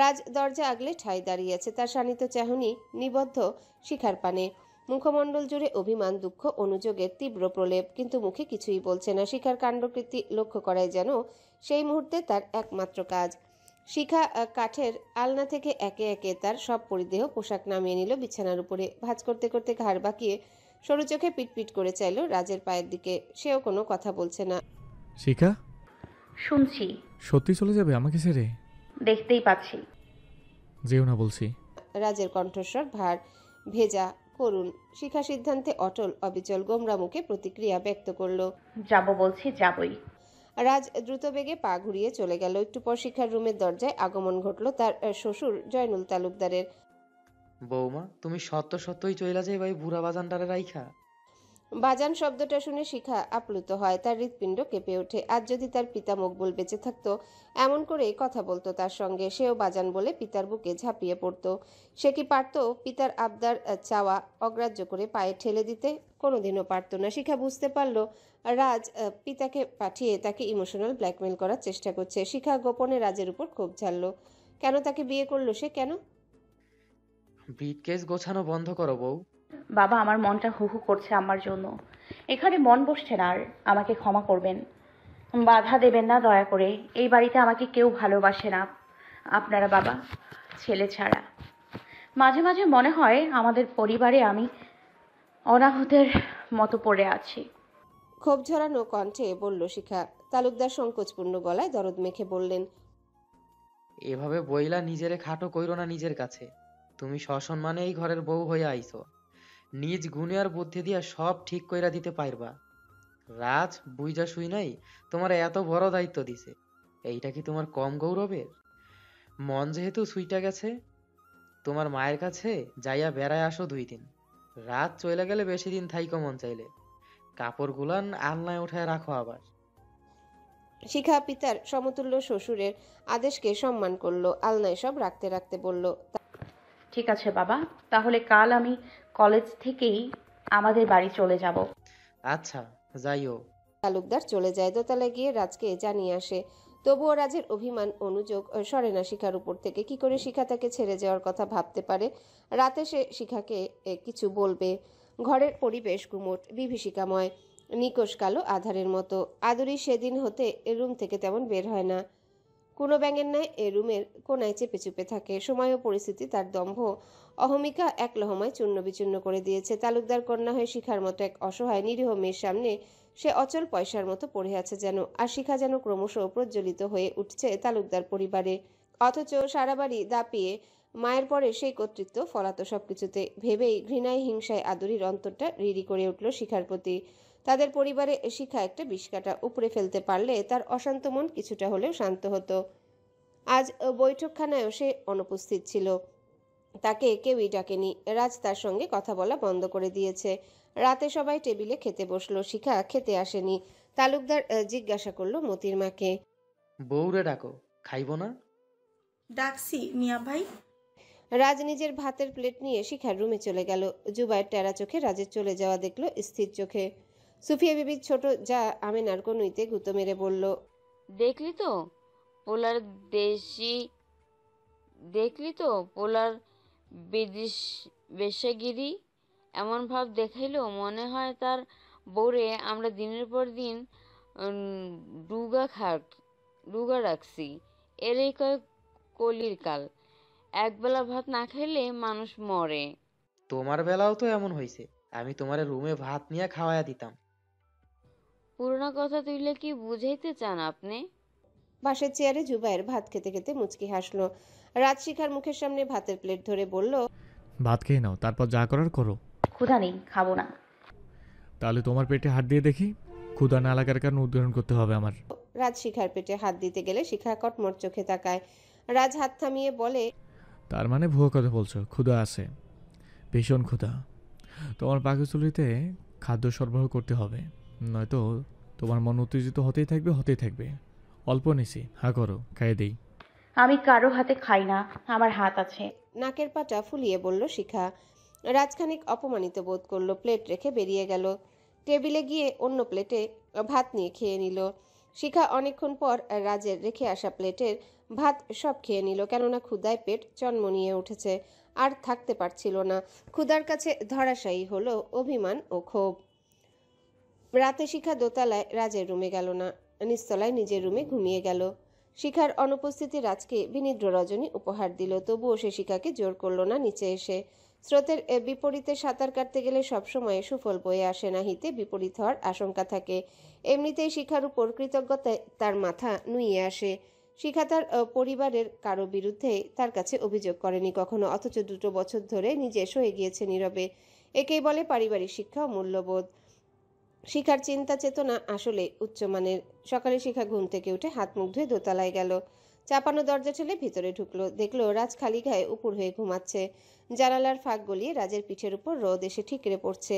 রাজ দরজা আগলে ঠায় দাঁড়িয়ে আছে, তার শানিত চাহনি নিবদ্ধ শিখার পানে। মুখমণ্ডল জুড়ে অভিমান, দুঃখ, অনুযোগের তীব্র প্রলেপ, কিন্তু মুখে কিছুই বলছে না। শিখার কাণ্ডকৃতি লক্ষ্য করাই যেন সেই মুহূর্তে তার একমাত্র কাজ। শিখা কাঠের আলনা থেকে একে একে তার সব পরিদেহ পোশাক নামিয়ে নিল বিছানার উপরে। ভাঁজ করতে করতে ঘাড় বাঁকিয়ে সরু চোখে পিটপিট করে চাইল রাজের পায়ের দিকে। সেও কোনো কথা বলছে না। শিখা, শুনছি। সত্যি চলে যাবে আমাকে ছেড়ে? দেখতেই পাচ্ছি। যেও না বলছি। রাজের কণ্ঠস্বর ভার, ভেজা, করুণ। শিখা সিদ্ধান্তে অটল, অবিচল, গোমরা মুখে প্রতিক্রিয়া ব্যক্ত করল। যাব বলছি, যাবই। রাজ দ্রুত বেগে পা ঘুরিয়ে চলে গেল। একটু পর শিখার রুমের দরজায় আগমন ঘটল তার শ্বশুর জয়নুল তালুকদারের। বৌমা, তুমি সত্যই চইলা যাইবা এই বুড়া বাজানটারে রাইখা? বাজান শব্দটা শুনে শিখা আপ্লুত হয়, তার হৃৎপিণ্ড কেঁপে ওঠে। আজ যদি তার পিতা মকবুল বেঁচে থাকতো, এমন করেই কথা বলতো তার সঙ্গে। সেও বাজান বলে পিতার বুকে ঝাঁপিয়ে পড়তো। সে কি পারত পিতার আবদার, চাওয়া অগ্রাহ্য করে পায়ে ঠেলে দিতে? কোনোদিনও পারত না। শিখা বুঝতে পারল রাজ পিতাকে পাঠিয়ে তাকে ইমোশনাল ব্ল্যাকমেল করার চেষ্টা করছে। শিখা গোপনে রাজের উপর ক্ষোভ ঝাড়ল। কেন তাকে বিয়ে করলো সে? কেন? ব্রিফকেস গোছানো বন্ধ করো বউ। বাবা, আমার মনটা হু হু করছে আমার জন্য। এখানে মন বসছে না আর। আমাকে ক্ষমা করবেন, বাধা দেবেন না দয়া করে। এই বাড়িতে আমাকে কেউ ভালোবাসে না, আপনারা বাবা ছেলে ছাড়া। মাঝে মাঝে মনে হয় আমাদের পরিবারে আমি অনাহতের মতো পড়ে আছি। ক্ষোভ ঝরানো কণ্ঠে বলল শিখা। তালুকদার সংকোচপূর্ণ গলায় দরদ মেখে বললেন, এভাবে বইলা নিজেরে খাটো কইরো না নিজের কাছে। তুমি সসম্মানে এই ঘরের বউ হইয়া আইছো। নিজ গুণে আর বুদ্ধি দিয়া সব ঠিক কইরা দিতে পারবা। রাজ বুইজা শুই নাই তোমার এত বড় দায়িত্ব দিছে, এইটা কি তোমার কম গৌরবের? মন যেহেতু সুইটা গেছে, তোমার মায়ের কাছে যাইয়া বেড়ায় আসো 2 দিন। রাত চলে গেলে বেশি দিন থাইকো মন চাইলে। কাপড় গুলান আলনায় উঠায় রাখো আবার। শিখা পিতার সমতুল্য শ্বশুরের আদেশকে সম্মান করলো। আলনায় সব রাখতে রাখতে বলল, ঠিক আছে বাবা, তাহলে কাল আমি কলেজ থেকেই আমাদের বাড়ি চলে যাব। আচ্ছা, যাইও। তালুকদার চলে যায়। দোতলায় গিয়ে রাজকে জানিয়ে আসে। তবুও রাজের অভিমান, অনুযোগ সরে না শিখার উপর থেকে। কি করে শিখা তাকে ছেড়ে যাওয়ার কথা ভাবতে পারে? রাতে সে শিখাকে কিছু বলবে। ঘরের পরিবেশ গুমোট, বিভীষিকাময়, নিকোষ কালো আধারের মতো। আদুরি সেদিন হতে রুম থেকে তেমন বের হয় না। কোনো ব্যাঙের ন্যায় রুমের কোনায় চেপে চুপে থাকে। সময় ও পরিস্থিতি তার দম্ভ অহমিকা এক লহমায় চূর্ণ বিচূর্ণ করে দিয়েছে। তালুকদার কন্যা হয়ে শিখার মতো এক অসহায় নিরীহ মেয়ের সামনে সে অচল পয়সার মতো পড়ে আছে যেন। আর শিখা যেন ক্রমশ প্রজ্বলিত হয়ে উঠছে তালুকদার পরিবারে। অথচ সারা বাড়ি দাপিয়ে মায়ের পরে সেই কর্তৃত্ব ফলাতো সবকিছুতে। ভেবেই ঘৃণায়, হিংসায় আদুরির অন্তরটা রিরি করে উঠল শিখার প্রতি। তাদের পরিবারে শিখা একটা বিষকাঁটা উপড়ে ফেলতে পারলে তার অশান্ত মন কিছুটা হলেও শান্ত হতো। আজ বৈঠকখানায়ও সে অনুপস্থিত ছিল। তাকে কেউই ডাকেনি। রাজ তার সঙ্গে কথা বলা বন্ধ করে দিয়েছে। রাতে সবাই টেবিলে খেতে বসলো। শিখা খেতে আসেনি। তালুকদার জিজ্ঞাসা করলো মতির মাকে, বউরে ডাকো, খাইবো না? ডাকছি মিয়া ভাই। রাজ নিজের ভাতের প্লেট নিয়ে শিখার রুমে চলে গেল। জুবাইয়ের টেরা চোখে রাজের চলে যাওয়া দেখলো স্থির চোখে। সুফিয়া বিবির ছোট যা আমেনার কনুইতে গুঁতো মেরে বলল, দেখলি তো পোলার দেশি দেখলি তো পোলার বিদেশ বেশাগিরি। এমন ভাব দেখাইলো মনে হয় তার বউরে আমরা দিনের পর দিন ডুগা রাখছি। এরই কয় কলির কাল। একবেলা ভাত না খাইলে মানুষ মরে। তোমার বেলাও তো এমন হইছে। আমি তোমারে রুমে ভাত নিয়ে খাওয়াইয়া দিতাম। পুরোনো কথা তুইলে কি বুঝাইতে চান আপনি? পাশের চেয়ারে জুবাইর ভাত খেতে খেতে মুচকি হাসলো। রাজ শিখার মুখের সামনে ভাতের প্লেট ধরে বলল, ভাত খেয়ে নাও, তারপর যা করার করো। ক্ষুধা নেই, খাবো না। তাহলে তোমার পেটে হাত দিয়ে দেখি। ক্ষুধা না লাগার কারণ উদাহরণ করতে হবে আমার। রাজ শিখার পেটে হাত দিতে গেলে শিখা কটমট চোখে তাকায়। রাজ হাত থামিয়ে বলে, তার মানে ভুয়ো কথা বলছো? ক্ষুধা আছে, ভীষণ ক্ষুধা। তোমার পাকস্থলীতে খাদ্য সরবরাহ করতে হবে, নয়তো তোমার মন উত্তেজিত হতেই থাকবে। অল্প নিছি, হা করো, খাইয়ে দেই। আমি কারো হাতে খাই না, আমার হাত আছে। নাকের পাটা ফুলিয়ে বলল শিখা। রাজখানিক অপমানিত বোধ করলো। প্লেট রেখে বেরিয়ে গেল। টেবিলে গিয়ে অন্য প্লেটে ভাত নিয়ে খেয়ে নিল। শিখা অনেকক্ষণ পর রাজের রেখে আসা প্লেটের ভাত সব খেয়ে নিল, কেননা ক্ষুধায় পেট চনমনিয়ে উঠেছে, আর থাকতে পারছিল না। ক্ষুধার কাছে ধরাশায়ী হলো অভিমান ও ক্ষোভ। রাতে শিখা দোতলায় রাজের রুমে গেল না, নিচতলায় নিজের রুমে ঘুমিয়ে গেল। শিখার অনুপস্থিতি রাজকে বিনিদ্র রজনী উপহার দিল, তবুও সে শিখাকে জোর করল না নিচে এসে। স্রোতের বিপরীতে সাঁতার কাটতে গেলে সবসময় সুফল বয়ে আসে না, হিতে বিপরীত হওয়ার আশঙ্কা থাকে। এমনিতেই শিখার উপর কৃতজ্ঞতায় তার মাথা নুইয়ে আসে। শিখা তার পরিবারের কারো বিরুদ্ধে তার কাছে অভিযোগ করেনি কখনো, অথচ 2 বছর ধরে নিজে সয়ে গিয়েছে নীরবে। একেই বলে পারিবারিক শিক্ষা ও মূল্যবোধ। শিখার চিন্তা চেতনা আসলে উচ্চমানের। সকালে শিখা ঘুম থেকে উঠে হাত মুখ ধুয়ে দোতলায় গেল। চাপানো দরজা ঠেলে ভিতরে ঢুকলো, দেখলো রাজ খালি গায়ে উপর হয়ে ঘুমাচ্ছে। জানালার ফাঁক গলিয়ে রাজের পিঠের উপর রোদ এসে ঠিকরে পড়ছে।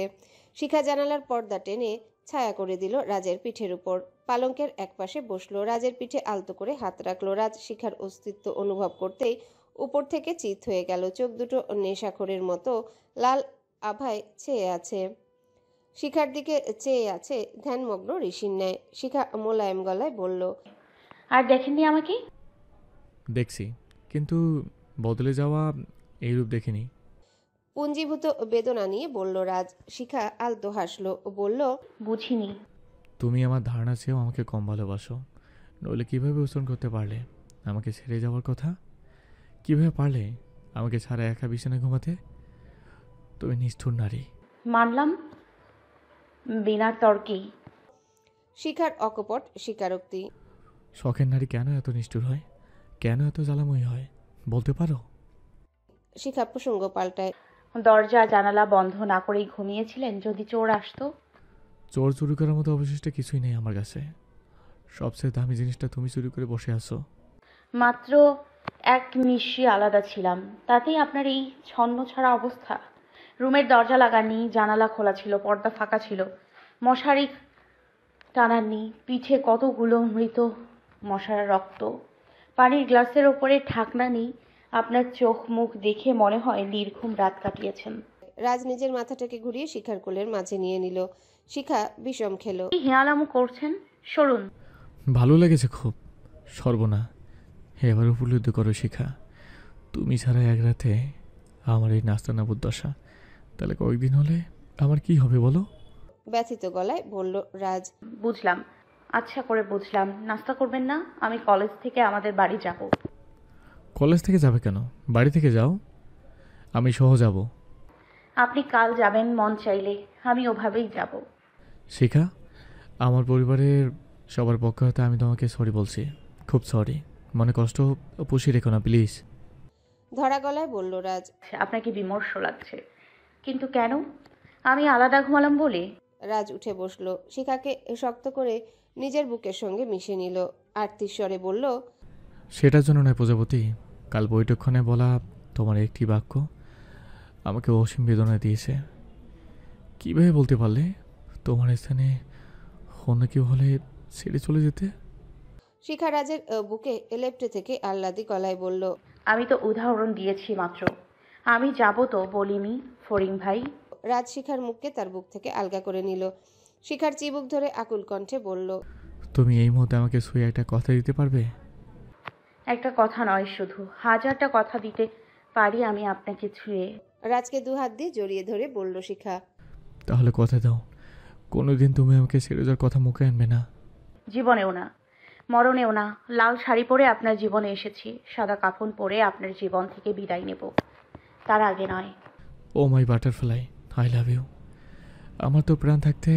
শিখা জানালার পর্দা টেনে ছায়া করে দিল রাজের পিঠের উপর। পালঙ্কের একপাশে বসলো, রাজের পিঠে আলতো করে হাত রাখলো। রাজ শিখার অস্তিত্ব অনুভব করতেই উপর থেকে চিত হয়ে গেল। চোখ দুটো নেশাখোরের মতো লাল আভায় চেয়ে আছে। শিখার দিকে চেয়ে আছে ধ্যানমগ্ন ঋষির ন্যায়। শিখা মোলায়েম গলায় বলল, আর দেখেননি আমাকে? দেখছি, কিন্তু বদলে যাওয়া এই রূপ দেখিনি। পুঞ্জীভূত বেদনা নিয়ে বলল রাজ। শিখা আলতো হাসলো ও বলল, বুঝিনি। তুমি আমার ধারণা চেয়েও আমাকে কম ভালোবাসো, নইলে কীভাবে উচ্চারণ করতে পারলে আমাকে ছেড়ে যাওয়ার কথা? কীভাবে পারলে আমাকে ছাড়া একা বিছানায় ঘুমাতে? তুমি নিষ্ঠুর নারী। মানলাম, বিনা তর্কেই। শিখার অকপট স্বীকারোক্তি। শখের নারী কেন এত নিষ্ঠুর হয়, কেন এত জ্বালাময়ী হয়, বলতে পারো? শিখা প্রসঙ্গ পাল্টায়। দরজা জানালা বন্ধ না করেই ঘুমিয়েছিলেন? যদি চোর আসতো? চোর চুরি করার মতো অবশিষ্ট কিছুই নেই আমার কাছে। সবচেয়ে দামি জিনিসটা তুমি চুরি করে বসে আছো। মাত্র এক নিশি আলাদা ছিলাম, তাতেই আপনার এই ছন্নছাড়া অবস্থা। রুমের দরজা লাগাননি, জানালা খোলা ছিল, পর্দা ফাঁকা ছিল, মশারি টানাননি, পিঠে কতগুলো মৃত মশার রক্ত, পানির গ্লাসের ওপরে ঢাকনা নেই। আপনার চোখ মুখ দেখে মনে হয় নির্ঘুম রাত কাটিয়েছেন। রাজ নিজের মাথাটাকে ঘুরিয়ে শিখার কোলের মাঝে নিয়ে নিল। শিখা বিষম খেল। কি হেয়ালামো করছেন, সরুন। ভালো লেগেছে খুব। সর্বনা, এবার উপলব্ধি করো শিখা, তুমি ছাড়া এক রাতে আমার এই নাস্তানাবুদ দশা, তাহলে কয়েকদিন হলে আমার কি হবে বলো? ব্যথিত গলায় বলল রাজ। বুঝলাম, আচ্ছা করে বুঝলাম। নাস্তা করবেন না? আমি কলেজ থেকে আমাদের বাড়ি যাব। কলেজ থেকে যাবে কেন? বাড়ি থেকে যাও, আমি সহ যাব। আপনি কাল যাবেন মন চাইলে, আমি ওভাবেই যাব। শিখা, আমার পরিবারের সবার পক্ষ হতে আমি তোমাকে সরি বলছি, খুব সরি। মনে কষ্ট পুষিয়ে রেখো না প্লিজ। ধরা গলায় বলল রাজ। আপনাকে বিমর্ষ লাগছে, কিন্তু কেন? আমি আলাদা ঘুমালাম বলে? রাজ উঠে বসলো, শিখাকে শক্ত করে নিজের বুকের সঙ্গে মিশে নিল। আর্তির স্বরে বলল, সেটার জন্য নয় প্রজাপতি, কাল বৈঠকক্ষণে বলা তোমার একটি বাক্য আমাকে অসীম বেদনা দিয়েছে। কীভাবে বলতে পারলে তোমার স্থানে অন্য কেউ হলে ছেড়ে চলে যেতে? শিখা রাজের বুকে লেপ্টে থেকে আহ্লাদি গলায় বলল, আমি তো উদাহরণ দিয়েছি মাত্র। আমি যাব তো বলিনি ফরিং ভাই। রাজ শিখার মুখকে তার বুক থেকে আলগা করে নিল। শিখার চিবুক ধরে আকুল কণ্ঠে বলল, তুমি এই মুহূর্তে আমাকে শুয়ে একটা কথা দিতে পারবে? একটা কথা নয়, শুধু হাজারটা কথা দিতে পারি আমি আপনাকে ছুঁয়ে। রাজকে 2 হাত দিয়ে জড়িয়ে ধরে বলল শিখা। তাহলে কথা দাও, কোনোদিন তুমি আমাকে ছেড়ে যাওয়ার কথা মুখে আনবে না। জীবনেও না, মরণেও না। লাল শাড়ি পরে আপনার জীবনে এসেছি, সাদা কাফন পরে আপনার জীবন থেকে বিদায় নেব, তার আগে নয়। ও মাই বাটারফ্লাই, আই লাভ ইউ। আমার তো প্রাণ থাকতে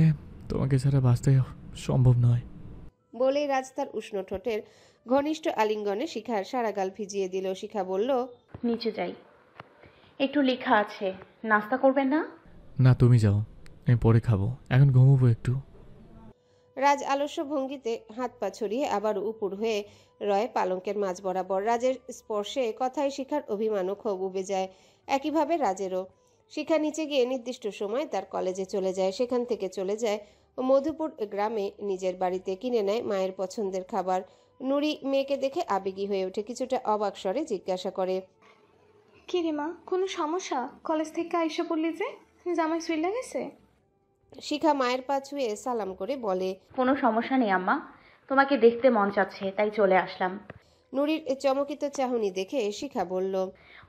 তোমাকে ছাড়া বাঁচতে সম্ভব নয়। বলেই রাজ তার উষ্ণ ঠোঁটের ঘনিষ্ঠ আলিঙ্গনে শিখার সারা গাল ভিজিয়ে দিল। শিখা বলল, নিচে যাই, একটু লেখা আছে। নাস্তা করবেন না? না, তুমি যাও, আমি পরে খাবো, এখন ঘুমোবো একটু। রাজ আলস্য ভঙ্গিতে হাত পা ছড়িয়ে আবার উপুর হয়ে রয় পালঙ্কের মাঝ বরাবর। রাজের স্পর্শে কথায় শিখার অভিমানও ক্ষোভ উবে যায়, একইভাবে রাজেরও। শিখা নিচে গিয়ে নির্দিষ্ট সময় তার কলেজে চলে যায়, সেখান থেকে চলে যায় মধুপুর গ্রামে নিজের বাড়িতে, কিনে নেয় মায়ের পছন্দের খাবার। নুরি মেয়েকে দেখে আবেগী হয়ে ওঠে, কিছুটা অবাক স্বরে জিজ্ঞাসা করে, কি রে মা, কোনো সমস্যা? কলেজ থেকে আইসা পড়লি যে, জামাই সুইলা গেছে? শিখা মায়ের পা ছুঁয়ে সালাম করে বলে, কোনো সমস্যা নেই আম্মা, তোমাকে দেখতে মন চাচ্ছে, তাই চলে আসলাম। নুরির চমকিত চাহনি দেখে শিখা বলল,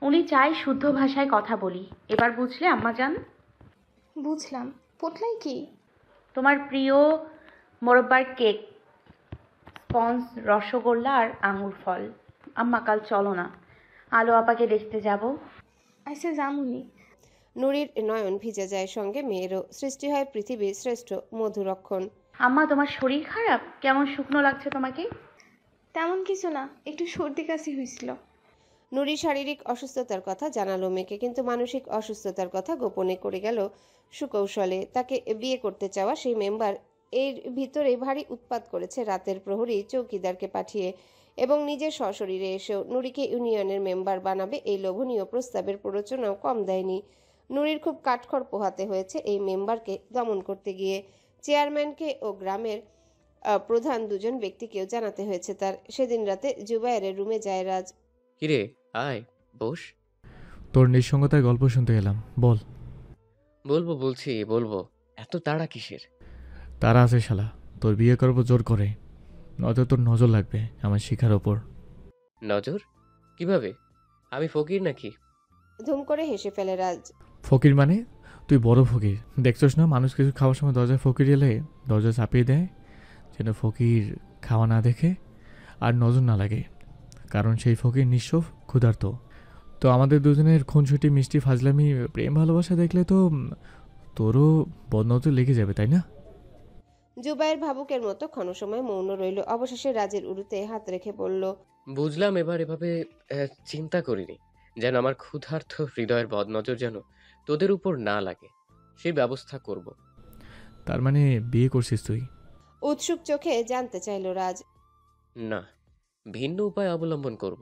উনি চাই শুদ্ধ ভাষায় কথা বলি। এবার বুঝলে আম্মাজান? বুঝলাম। পোটলাই কি? তোমার প্রিয় মোরব্বার কেক, স্পঞ্জ, রসগোল্লা আর আঙুর ফল। আম্মা কাল চলো না, আলো আপাকে দেখতে যাব। আইসে জামুনি। নুরির নয়ন ভিজে যায়, সঙ্গে মেয়েরও। সৃষ্টি হয় পৃথিবীর শ্রেষ্ঠ মধুরক্ষণ। আম্মা তোমার শরীর খারাপ? কেমন শুকনো লাগছে তোমাকে? তেমন কিছু না, একটু সর্দি কাশি হয়েছিল। নুরি শারীরিক অসুস্থতার কথা জানালো মেয়েকে, কিন্তু মানসিক অসুস্থতার কথা গোপনে করে গেল সুকৌশলে। তাকে বিয়ে করতে চাওয়া সেই মেম্বার এর ভিতরে ভারী উৎপাত করেছে রাতের প্রহরী চৌকিদারকে পাঠিয়ে, এবং নিজের সশরীরে এসেও নুরিকে ইউনিয়নের মেম্বার বানাবে এই লোভনীয় প্রস্তাবের প্ররোচনাও কম দেয়নি। নুরির খুব কাঠখড় পোহাতে হয়েছে এই মেম্বারকে দমন করতে গিয়ে। চেয়ারম্যানকে ও গ্রামের প্রধান দুজন ব্যক্তিকেও জানাতে হয়েছে তার। সেদিন রাতে জুবায়েরের রুমে যায় রাজ। কিরে, আয়, বস। তোর নিঃসঙ্গতায় গল্প শুনতে এলাম, বল। বলবো। এত তাড়া কিসের? তারা আছে শালা, তোর বিয়ে করবো জোর করে, নয়তো তোর নজর লাগবে আমার শিখার ওপর। নজর? কিভাবে? আমি ফকির নাকি? ধুম করে হেসে ফেলে রাজ। ফকির মানে? তুই বড় ফকির, দেখছস না মানুষ কিছু খাওয়ার সময় দরজায় ফকির এলে দরজা চাপিয়ে দেয়, যেন ফকির খাওয়া না দেখে আর নজর না লাগে, কারণ সেই ফকির নিঃস্ব ক্ষুধার্ত। তো আমাদের দুজনের খুনসুটি মিষ্টি ফাজলামি প্রেম ভালোবাসা দেখলে তো তোরও বদনজর লেগে যাবে, তাই না? জুবায়ের ভাবুকের মতো ক্ষণসময় মৌন রইল, অবশেষে রাজের উরুতে হাত রেখে বলল, বুঝলাম। এভাবে চিন্তা করিনি, যেন আমার ক্ষুধার্ত হৃদয়ের বদনজর যেন তোদের উপর না লাগে, সেই ব্যবস্থা করব। তার মানে বিয়ে করছিস তুই? উৎসুক চোখে জানতে চাইল রাজ। না, ভিন্ন উপায় অবলম্বন করব।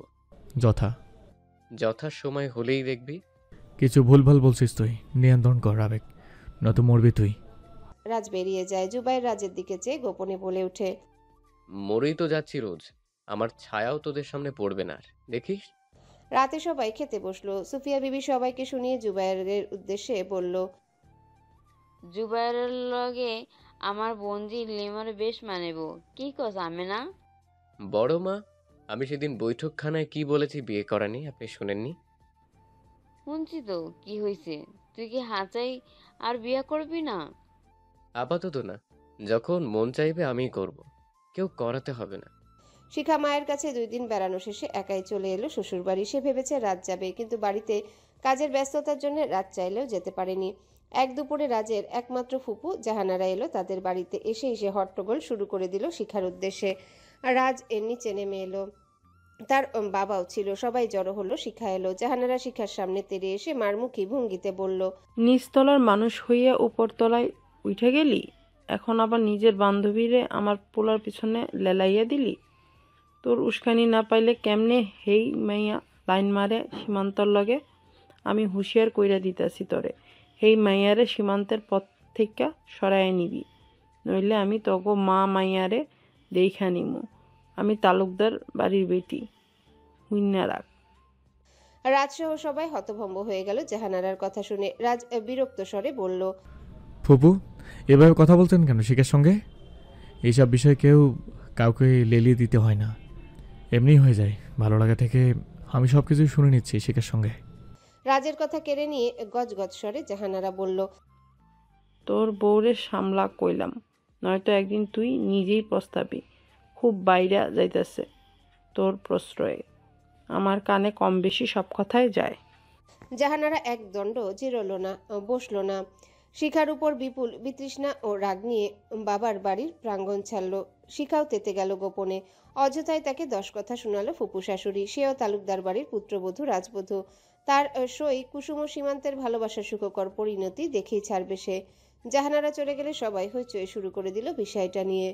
যথা সময় হলেই দেখবি। কিছু ভুলভাল বলছিস তুই, নিয়ন্ত্রণ কর আবেগ, নয়তো মরবি তুই। রাজ বেরিয়ে যায়। জুবায়ের রাজের দিকে চেয়ে গোপনে বলে ওঠে, মরেই তো যাচ্ছি রোজ, আমার ছায়াও তোদের সামনে পড়বে না আর, দেখিস। রাতে সবাই খেতে বসলো। সুফিয়া বিবি সবাইকে শুনিয়ে জুবায়েরের উদ্দেশ্যে বলল, জুবাইরের লগে আমার বঞ্জি লিমার বেশ মানেব। কি কস আমেনা? বড় মা, আমি সেদিন বৈঠকখানায় কি বলেছি বিয়ে করা নিয়ে আপনি শোনেননি? শুনছি তো, কি হয়েছে? তুই কি হাঁচাই আর বিয়া করবি না? আপাতত না, যখন মন চাইবে আমিই করব, কেউ করাতে হবে না। শিখা মায়ের কাছে 2 দিন বেড়ানো শেষে একাই চলে এলো শ্বশুরবাড়ি। সে ভেবেছে রাত যাবে, কিন্তু বাড়িতে কাজের ব্যস্ততার জন্য রাত চাইলেও যেতে পারেনি। এক দুপুরে রাজের একমাত্র ফুপু জাহানারা এলো তাদের বাড়িতে। এসে হট্টগোল শুরু করে দিল শিখার উদ্দেশ্যে। রাজ এর নিচে নেমে এলো, তার বাবাও ছিল। সবাই জড়ো হলো। শিখা এলো। জাহানারা শিখার সামনে তেড়ে এসে মারমুখী ভঙ্গিতে বলল, নিচতলার মানুষ হইয়া উপরতলায় উঠে গেলি, এখন আবার নিজের বান্ধবীরে আমার পোলার পিছনে লেলাইয়া দিলি। তোর উস্কানি না পাইলে কেমনে হেই মাইয়া লাইন মারে সীমান্তর লগে? আমি হুঁশিয়ার কইরা দিতাছি তরে, হেই মাইয়ারে সীমান্তের পথ থেকে সরাইয়া নিবি, নইলে আমি তগো মা মাইয়ারে দেইখা নিমু। আমি তালুকদার বাড়ির বেটি, হুইন্না রাখ। রাজসহ সবাই হতভম্ব হয়ে গেল জাহানারার কথা শুনে। রাজ বিরক্ত স্বরে বলল, ফুপু, এভাবে কথা বলছেন কেন শিখার সঙ্গে? এইসব বিষয়ে কাউকে লেলিয়ে দিতে হয় না, এমনি হয়ে যায়। ভালো লাগা থেকে আমি সব কিছুই শুনে নিচ্ছি শিখার সঙ্গে। রাজের কথা কেড়ে নিয়ে গজগজ স্বরে জাহানারা বলল, তোর বউরে সামলা কইলাম, নয়তো একদিন তুই নিজেই পস্তাবি। খুব বাইরা যাইতেছে তোর প্রশ্রয়ে, আমার কানে কম বেশি সব কথাই যায়। জাহানারা এক দণ্ড জিরল না, বসল না। শিখার উপর বিপুল বিতৃষ্ণা ও রাগ নিয়ে বাবার বাড়ির প্রাঙ্গণ ছাড়ল। শিখাও তেতে গেল গোপনে। অযথায় তাকে 10 কথা শোনালো ফুপু শাশুড়ি। সেও তালুকদার বাড়ির পুত্রবধূ, রাজবধূ। তার সই কুসুম সীমান্তের ভালোবাসার সুখকর পরিণতি দেখেই ছাড়বে সে। জাহানারা চলে গেলে সবাই হইচই শুরু করে দিল বিষয়টা নিয়ে।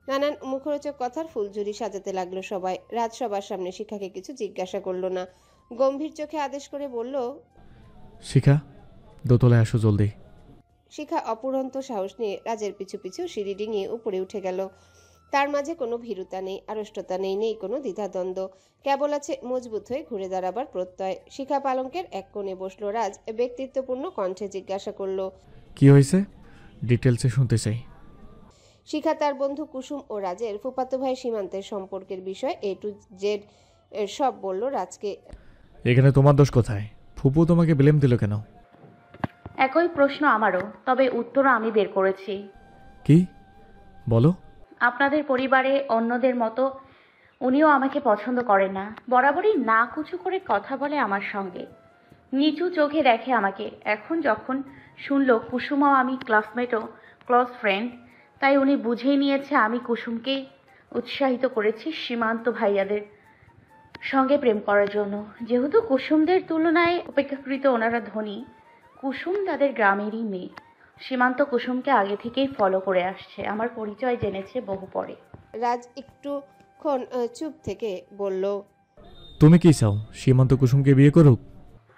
নানান মুখরোচক কথার ফুলঝুরি সাজাতে লাগলো সবাই। রাজ সবার সামনে শিখাকে কিছু জিজ্ঞাসা করলো না, গম্ভীর চোখে আদেশ করে বলল, শিখা, দোতলায় আসো জলদি। শিখা অপুরন্ত সাহস নিয়ে রাজের পিছু পিছু সিঁড়ি ডিঙিয়ে উপরে উঠে গেল। তার মাঝে কোনো ভীরুতা নেই, আড়ষ্টতা নেই, নেই কোনো দ্বিধাদ্বন্দ্ব। কেবল আছে মজবুত হয়ে ঘুরে দাঁড়াবার প্রত্যয়। শিখা পালঙ্কের এক কোণে বসলো। রাজ ব্যক্তিত্বপূর্ণ কণ্ঠে জিজ্ঞাসা করলো, কি হয়েছে? ডিটেলসে শুনতে চাই। শিখা তার বন্ধু কুসুম ও রাজের ফুফাতো ভাই সীমান্তের সম্পর্কের বিষয় A to Z সব বলল রাজকে। এখানে তোমার দোষ কোথায়? ফুপু তোমাকে ব্লেম দিল কেন? একই প্রশ্ন আমারও, তবে উত্তরও আমি বের করেছি। কি বলো? আপনাদের পরিবারে অন্যদের মতো উনিও আমাকে পছন্দ করেন না। বরাবরই না কুচু করে কথা বলে আমার সঙ্গে, নিচু চোখে দেখে আমাকে। এখন যখন শুনলো কুসুমাও আমি ক্লাসমেটও ক্লোজ ফ্রেন্ড, তাই উনি বুঝেই নিয়েছে আমি কুসুমকে উৎসাহিত করেছি সীমান্ত ভাইয়াদের সঙ্গে প্রেম করার জন্য। যেহেতু কুসুমদের তুলনায় অপেক্ষাকৃত ওনারা ধনী, কুসুম তাদের গ্রামেরই মেয়ে। সীমান্ত কুসুমকে আগে থেকেই ফলো করে আসছে, আমার পরিচয় জেনেছে বহু পরে। রাজ একটুক্ষণ চুপ থেকে বলল, তুমি কি চাও সীমান্ত কুসুমকে বিয়ে করুক?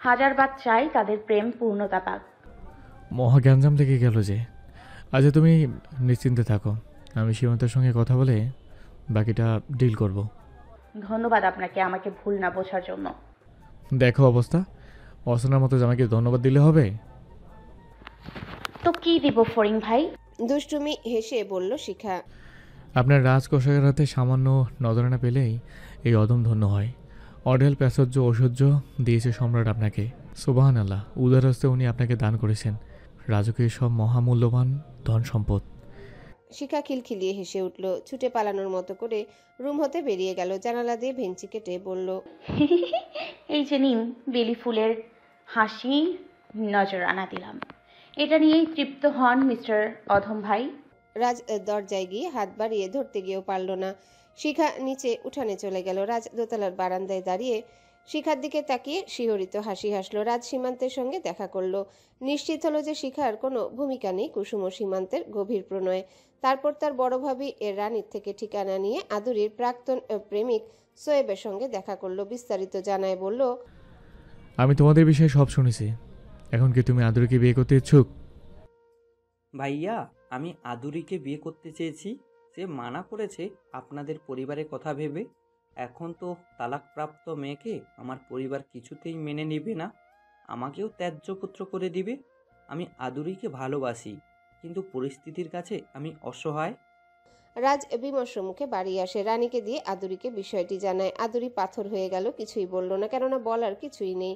হাজারবার চাই তাদের প্রেম পূর্ণতা পাক। মহা গ্যাঞ্জাম থেকে গেল যে। আচ্ছা তুমি নিশ্চিন্তে থাকো, আমি সীমান্তের সঙ্গে কথা বলে বাকিটা ডিল করব। ধন্যবাদ আপনাকে আমাকে ভুল না বোঝার জন্য। দেখো অবস্থা, অসনার মতো জামাইকে ধন্যবাদ দিলে হবে? তো কি দিব ফরিং ভাই? দুষ্টুমি হেসে বলল শিখা। আপনার রাজকোষাগার হাতে সামান্য নজরানা পেলেই এই অদম ধন্য হয়। অঢেল প্রাচুর্য ঐশ্বর্য দিয়েছে সম্রাট আপনাকে। সুবহান আল্লাহ, উদার হস্তে উনি আপনাকে দান করেছেন রাজকীয় সব মহামূল্যবান ধন সম্পদ। শিখা খিলখিলিয়ে হেসে উঠল, ছুটে পালানোর মতো করে রুম হতে বেরিয়ে গেল। জানালা দিয়ে ভেঞ্চি কেটে বলল, এই যে নিন বেলি ফুলের হাসি নজরানা দিলাম, এটা নিয়েই তৃপ্ত হন মিস্টার অধম ভাই। রাজ দরজায় গিয়ে হাত বাড়িয়ে ধরতে গিয়েও পারল না। শিখা নিচে উঠানে চলে গেল। রাজ দোতলার বারান্দায় দাঁড়িয়ে শিখার দিকে তাকিয়ে শিহরিত হাসি হাসল। রাজ সীমান্তের সঙ্গে দেখা করল। নিশ্চিত হলো যে শিখার কোনো ভূমিকা নেই কুসুম ও সীমান্তের গভীর প্রণয়ে। তারপর তার বড় ভাবি এর রানীর থেকে ঠিকানা নিয়ে আদুরির প্রাক্তন প্রেমিক সোয়েবের সঙ্গে দেখা করল। বিস্তারিত জানায় বলল, আমি তোমাদের বিষয়ে সব শুনেছি। এখন কি তুমি আদুরিকে বিয়ে করতে ইচ্ছুক? ভাইয়া, আমি আদুরিকে বিয়ে করতে চেয়েছি, সে মানা করেছে আপনাদের পরিবারের কথা ভেবে। এখন তো তালাকপ্রাপ্ত মেয়েকে আমার পরিবার কিছুতেই মেনে নেবে না, আমাকেও ত্যায্যপুত্র করে দিবে। আমি আদুরিকে ভালোবাসি, কিন্তু পরিস্থিতির কাছে আমি অসহায়। রাজ বিমর্ষ মুখে বাড়ি আসে। রানীকে দিয়ে আদুরিকে বিষয়টি জানায়। আদুরি পাথর হয়ে গেল, কিছুই বলল না, কেননা বলার কিছুই নেই।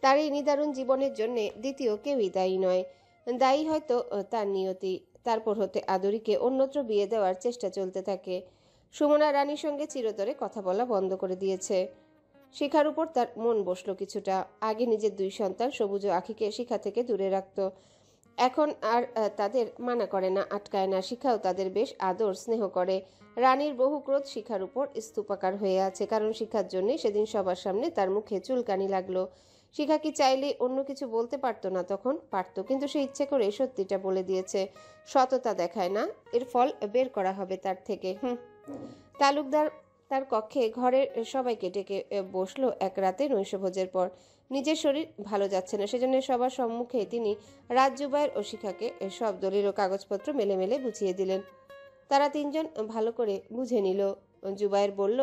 তার এই নিদারুণ জীবনের জন্য দ্বিতীয় কেউই দায়ী নয়, দায়ী হয়তো তার নিয়তি। তারপর হতে আদুরিকে অন্যত্র বিয়ে দেওয়ার চেষ্টা চলতে থাকে। সুমনা রানীর সঙ্গে চিরতরে কথা বলা বন্ধ করে দিয়েছে। শিখার উপর তার মন বসলো কিছুটা। আগে নিজের 2 সন্তান সবুজ ও আখিকে শিখা থেকে দূরে রাখত, এখন আর তাদের মানা করে না, আটকায় না। শিখাও তাদের বেশ আদর স্নেহ করে। রানীর বহু ক্রোধ শিখার উপর স্তূপাকার হয়ে আছে, কারণ শিখার জন্য সেদিন সবার সামনে তার মুখে চুলকানি লাগলো। শিখা কি চাইলে অন্য কিছু বলতে পারতো না? তখন পারতো, কিন্তু সে ইচ্ছে করে সত্যিটা বলে দিয়েছে। সততা দেখায় না, এর ফল বের করা হবে তার থেকে। তালুকদার তার কক্ষে ঘরের সবাইকে ডেকে বসলো এক রাতে নৈশভোজের পর। নিজের শরীর ভালো যাচ্ছে না, সেজন্য সবার সম্মুখে তিনি রাজ, জুবায়ের ও শিখাকে সব দলিল ও কাগজপত্র মেলে মেলে বুঝিয়ে দিলেন। তারা 3 জন ভালো করে বুঝে নিল। জুবায়ের বলল,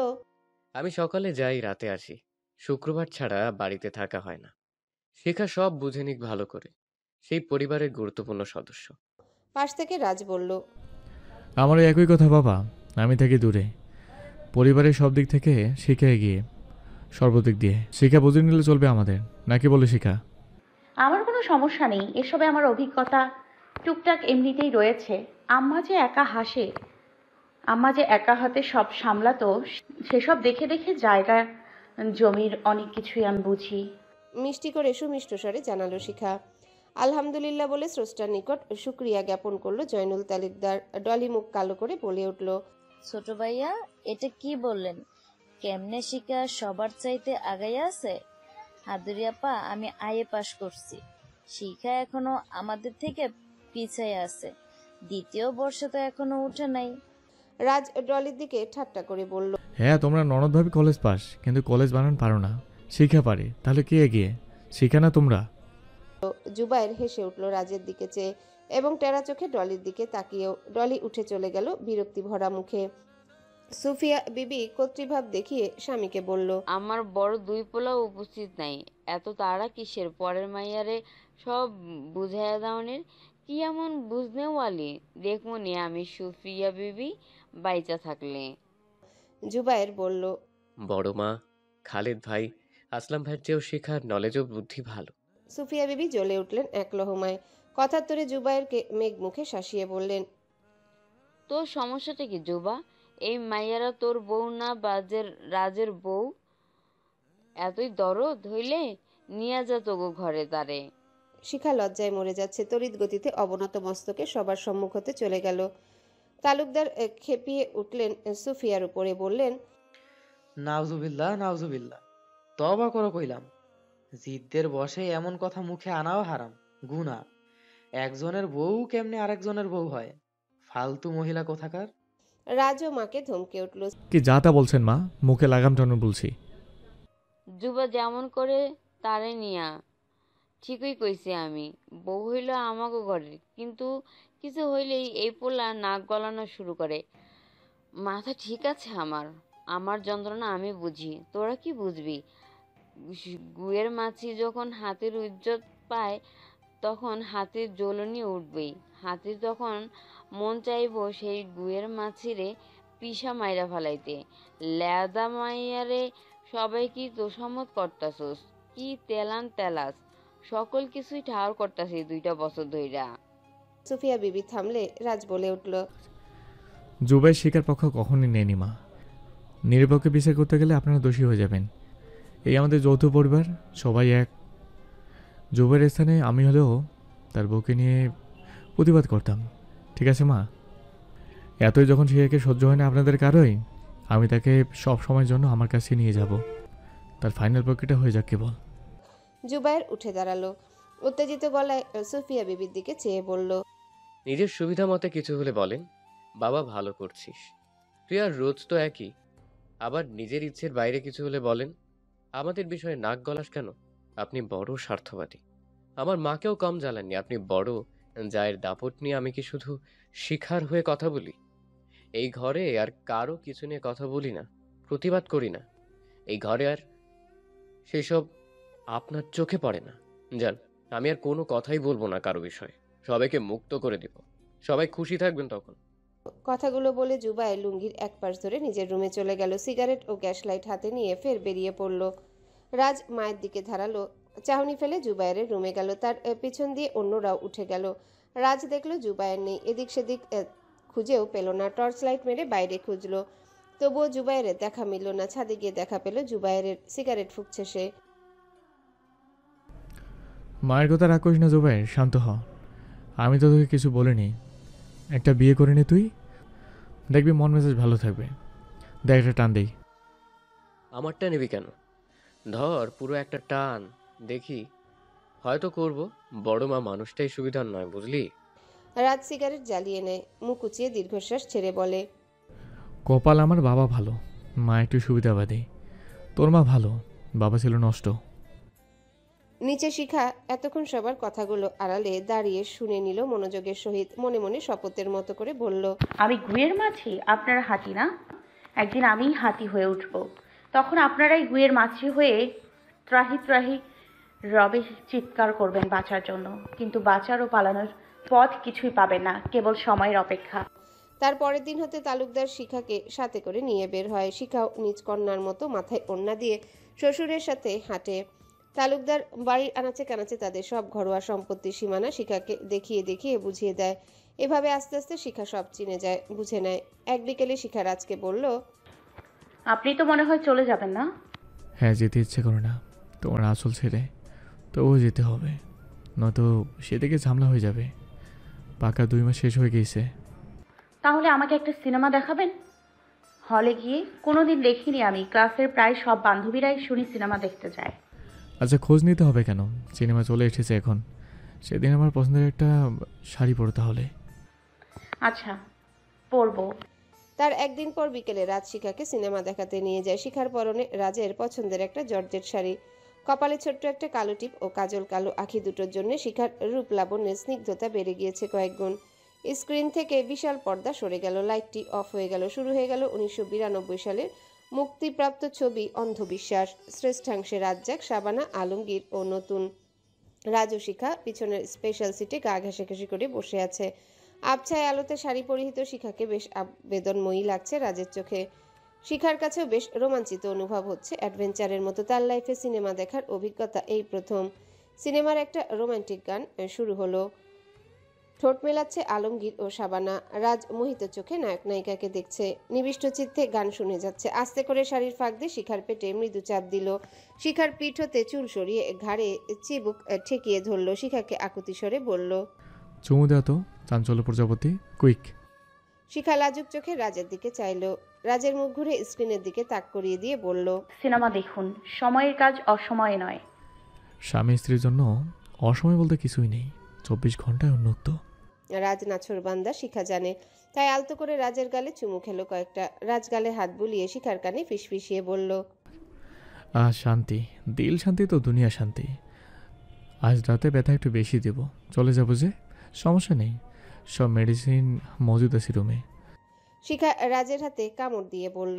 আমি সকালে যাই, রাতে আসি, শুক্রবার ছাড়া বাড়িতে থাকা হয় না। শিখা সব বুঝে নিক ভালো করে, সেই পরিবারের গুরুত্বপূর্ণ সদস্য। পাশ থেকে রাজ বলল, আমারও একই কথা বাবা, আমি থাকি দূরে, পরিবারের সব দিক থেকে শিখা এগিয়ে, সর্বদিক দিয়ে। শিখা বুঝে নিলে চলবে আমাদের, নাকি বলে শিখা? আমার কোনো সমস্যা নেই, এসবে আমার অভিজ্ঞতা টুকটাক এমনিতেই রয়েছে। আম্মা যে একা হাতে সব সামলাতো, সেসব দেখে দেখে জায়গা জমির অনেক কিছুই আমি বুঝি। মিষ্টি করে সুমিষ্ট স্বরে জানালো শিখা। আলহামদুলিল্লাহ বলে স্রষ্টার নিকট শুকরিয়া জ্ঞাপন করলো জয়নুল তালুকদার। ডলি মুখ কালো করে বলে উঠল, ছোট ভাইয়া, এটা কি বললেন? কেমনে শিখা সবার চাইতে আগাইয়া আছে? হাদুরি আপা, আমি আইএ পাশ করছি, শিখা এখনো আমাদের থেকে পিছায় আছে, 2য় বর্ষ তো এখনো উঠে নাই। রাজ ডলির দিকে ঠাট্টা করে বলল, হ্যাঁ, তোমরা ননদভাবে কলেজ পাস, কিন্তু কলেজ বানান পারো না। শিখা পারে, তাহলে কে এগিয়ে, শিখা না তোমরা? জুবায়ের হেসে উঠল রাজের দিকে চেয়ে এবং টেরা চোখে ডলির দিকে তাকিয়েও। ডলি উঠে চলে গেল বিরক্তি ভরা মুখে। সুফিয়া বিবি কর্তৃভাব দেখিয়ে স্বামীকে বলল, আমার বড় 2 পোলাও উপস্থিত নাই, এত তাড়া কিসের? পরের মাইয়ারে সব বুঝাইয়া দাওনের। কি এমন বুঝনেওয়ালি দেখমনি আমি সুফিয়া বিবি বাইচা থাকলে। জুবায়ের বলল, বড় মা, খালেদ ভাই, আসলাম ভাইয়ের চেয়েও শেখার নলেজ ও বুদ্ধি ভালো। সুফিয়া বিবি জ্বলে উঠলেন এক লহমায়। কথার তোরে জুবায়েরকে মেঘ মুখে শাসিয়ে বললেন, তোর সমস্যাটা কি জুবা? এই মাইয়ারা তোর বউ না রাজের বউ? এতই দরদ হইলে নিয়ে যা তোগো ঘরে তারে। শিখা লজ্জায় মরে যাচ্ছে। তড়িৎ গতিতে অবনত মস্তকে সবার সম্মুখ হতে চলে গেল। তালুকদার খেপিয়ে উঠলেন সুফিয়ার উপরে, বললেন, নাউজুবিল্লাহ নাউজুবিল্লাহ, তবা করো কইলাম। জিদ্দের বসে এমন কথা মুখে আনাও হারাম, গুনাহ। একজনের বউ কেমনে আরেকজনের বউ হয়? ফালতু মহিলা কোথাকার। রাজও মাকে ধমকে উঠল। কি যা তা বলছেন মা? মুখে লাগাম টানুন বলছি। জুবা যেমন করে তারে নিয়া ঠিকই কইছি আমি। বউ হইল আমাগো ঘরের, কিন্তু কিছু হইলেই এই পোলা নাক গলানো শুরু করে। মাথা ঠিক আছে আমার, আমার যন্ত্রণা আমি বুঝি, তোরা কি বুঝবি? গুয়ের মাছি যখন হাতির ইজ্জত পায় তখন হাতির জ্বলনি উঠবেই। হাতির তখন মন চাইব সেই গুয়ের মাছিরে পিসা মাইরা ফালাইতে। লেদা মাইয়ারে সবাই কি তোষামত করতাছস? কি তেলান তেলাস, সকল কিছুই ঠাওর করতাছি 2টা বছর ধইরা। সুফিয়া বিবি থামলে রাজ বলে উঠল, জুবাই শিকার পক্ষ কখনই নেয়নি মা। নিরপেক্ষ বিচার করতে গেলে আপনারা দোষী হয়ে যাবেন। এই আমাদের যৌথ পরিবার, সবাই এক। জুবাইয়ের স্থানে আমি হলেও তার বউকে নিয়ে প্রতিবাদ করতাম। ঠিক আছে মা? এতই যখন শিকাকে সহ্য হয় না আপনাদের কারোই, আমি তাকে সব সময়ের জন্য আমার কাছে নিয়ে যাব। তার ফাইনাল প্রক্রিয়াটা হয়ে যাক কেবল। জুবায়ের উঠে দাঁড়ালো। উত্তেজিত গলায় সুফিয়া বিবির দিকে চেয়ে বলল, নিজের সুবিধা মতে কিছু হলে বলেন, বাবা ভালো করছিস। তুই আর রোজ তো একই। আবার নিজের ইচ্ছের বাইরে কিছু হলে বলেন, আমাদের বিষয়ে নাক গলাস কেন? আপনি বড় স্বার্থবাদী। আমার মাকেও কম জ্বালাননি। আপনি বড় জায়ের দাপট নিয়ে আমি কি শুধু শিখার হয়ে কথা বলি? এই ঘরে আর কারো কিছু নিয়ে কথা বলি না, প্রতিবাদ করি না। এই ঘরে আর সেসব আপনার চোখে পড়ে না। জান, আমি আর কোনো কথাই বলবো না কারো বিষয়ে। সবাইকে মুক্ত করে দিব, সবাই খুশি থাকবেন তখন। কথাগুলো বলে জুবায়ের লুঙ্গির এক পাশ ধরে নিজের রুমে চলে গেল। সিগারেট ও গ্যাস লাইট হাতে নিয়ে ফের বেরিয়ে পড়ল। রাজ মায়ের দিকে ধারালো চাহনি ফেলে জুবায়ের রুমে গেল। তার পিছন দিয়ে অন্যরাও উঠে গেল। রাজ দেখলো জুবায়ের নেই। এদিক সেদিক খুঁজেও পেল না। টর্চ লাইট মেরে বাইরে খুঁজলো, তবুও জুবায়েরের দেখা মিলল না। ছাদে গিয়ে দেখা পেল জুবায়েরের সিগারেট ফুঁকছে সে। মায়ের কথা রাগ করিস না জুবাইর, শান্ত হ। আমি তো তোকে কিছু বলিনি। একটা বিয়ে করে নে তুই, দেখবি মন মেজাজ ভালো থাকবে। দেখ একটা টান দেই। আমারটা নিবি কেন? ধর পুরো একটা টান দেখি, হয়তো করব। বড় মা মানুষটাই সুবিধার নয়, বুঝলি? রাজ সিগারেট জ্বালিয়ে নেয়, মুখ উঁচিয়ে দীর্ঘশ্বাস ছেড়ে বলে, কপাল আমার বাবা ভালো, মা একটু সুবিধাবাদী। তোর মা ভালো, বাবা ছিল নষ্ট। নিচে শিখা এতক্ষণ সবার কথাগুলো আড়ালে দাঁড়িয়ে শুনে নিল মনোযোগের সহিত। মনে মনে শপথের মতো করে বলল, আমি গুয়ের মাছি, আপনারা হাতি না? একদিন আমিই হাতি হয়ে উঠব। তখন আপনারাই গুয়ের মাছি হয়ে ত্রাহি ত্রাহি রবে চিৎকার করবেন বাঁচার জন্য, কিন্তু বাঁচার ও পালানোর পথ কিছুই পাবেন না, কেবল সময়ের অপেক্ষা। তার পরের দিন হতে তালুকদার শিখাকে সাথে করে নিয়ে বের হয়। শিখাও নিজ কন্যার মতো মাথায় ওড়না দিয়ে শ্বশুরের সাথে হাঁটে। তালুকদার বাড়ির আনাচে কানাচে তাদের সব ঘরোয়া সম্পত্তির সীমানা শিখাকে দেখিয়ে দেখিয়ে বুঝিয়ে দেয়। এভাবে আস্তে আস্তে শিখা সব চিনে যায়, বুঝে নেয়। এক বিকেলে শিখা রাজকে বলল, আপনি তো মনে হয় চলে যাবেন না? হ্যাঁ, যেতে ইচ্ছে করে না তোমার আসল ছেড়ে, তবুও যেতে হবে, নয়তো সেদিকে ঝামেলা হয়ে যাবে। পাকা 2 মাস শেষ হয়ে গিয়েছে। তাহলে আমাকে একটা সিনেমা দেখাবেন? হলে গিয়ে কোনোদিন দেখিনি আমি। ক্লাসের প্রায় সব বান্ধবীরাই শুনি সিনেমা দেখতে যায়। আচ্ছা, খোঁজ নিতে হবে কেন? সিনেমা চলে এসেছে এখন। সেদিন আমার পছন্দের একটা শাড়ি পরতে হলে। আচ্ছা, পরবো। তার একদিন পর বিকেলে রাজ শিখাকে সিনেমা দেখাতে নিয়ে যায়। শিখার পরনে রাজের পছন্দের একটা জর্জেট শাড়ি, কপালে ছোট্ট একটা কালো টিপ ও কাজল। কালো আখি দুটোর জন্য শিখার রূপ লাবণ্যের স্নিগ্ধতা বেড়ে গিয়েছে কয়েক গুণ। স্ক্রিন থেকে বিশাল পর্দা সরে গেল, লাইটটি অফ হয়ে গেল। শুরু হয়ে গেল 1992 সালের মুক্তিপ্রাপ্ত ছবি অন্ধবিশ্বাস। শ্রেষ্ঠাংশে রাজ্জাক, শাবানা আলমগীর ও নতুন। রাজ ও শিখা পিছনের স্পেশাল সিটে গা ঘেঁষাঘেঁষি করে বসে আছে। আবছায় আলোতে শাড়ি পরিহিত শিখাকে বেশ আবেদনময়ী লাগছে রাজের চোখে। শিখার কাছেও বেশ রোমাঞ্চিত অনুভব হচ্ছে। অ্যাডভেঞ্চারের মতো তার লাইফে সিনেমা দেখার অভিজ্ঞতা এই প্রথম। সিনেমার একটা রোমান্টিক গান শুরু হলো। ঠোঁট মেলাচ্ছে আলমগীর ও শাবানা। রাজ মোহিত চোখে নায়ক নায়িকাকে দেখছে, নিবিষ্ট চিত্তে গান শুনে যাচ্ছে। আস্তে করে শাড়ির ফাঁক দিয়ে শিখার পেটে মৃদু চাপ দিল। শিখার পিঠ হতে চুল সরিয়ে ঘাড়ে চিবুক ঠেকিয়ে ধরল। শিখাকে আকুতি স্বরে বলল, চুমু দেওয়া তো চাঞ্চল্য প্রজাপতি, কুইক। শিখা লাজুক চোখে রাজের দিকে চাইল। রাজের মুখ ঘুরে স্ক্রিনের দিকে তাক করিয়ে দিয়ে বলল, সিনেমা দেখুন, সময়ের কাজ অসময়ে নয়। স্বামী স্ত্রীর জন্য অসময় বলতে কিছুই নেই, 24 ঘন্টায় উন্মুক্ত। রাজ নাছোড়বান্দা, শিখা জানে, তাই আলতো করে রাজের গালে চুমু খেলো কয়েকটা। রাজ গালে হাত বুলিয়ে শিখার কানে ফিসফিসিয়ে বলল, শান্তি, দিল শান্তি তো দুনিয়া শান্তি। আজ রাতে ব্যথা একটু বেশি দেব, চলে যাবো যে, সমস্যা নেই, সব মেডিসিন মজুদ আছে রুমে। শিখা রাজের হাতে কামড় দিয়ে বলল,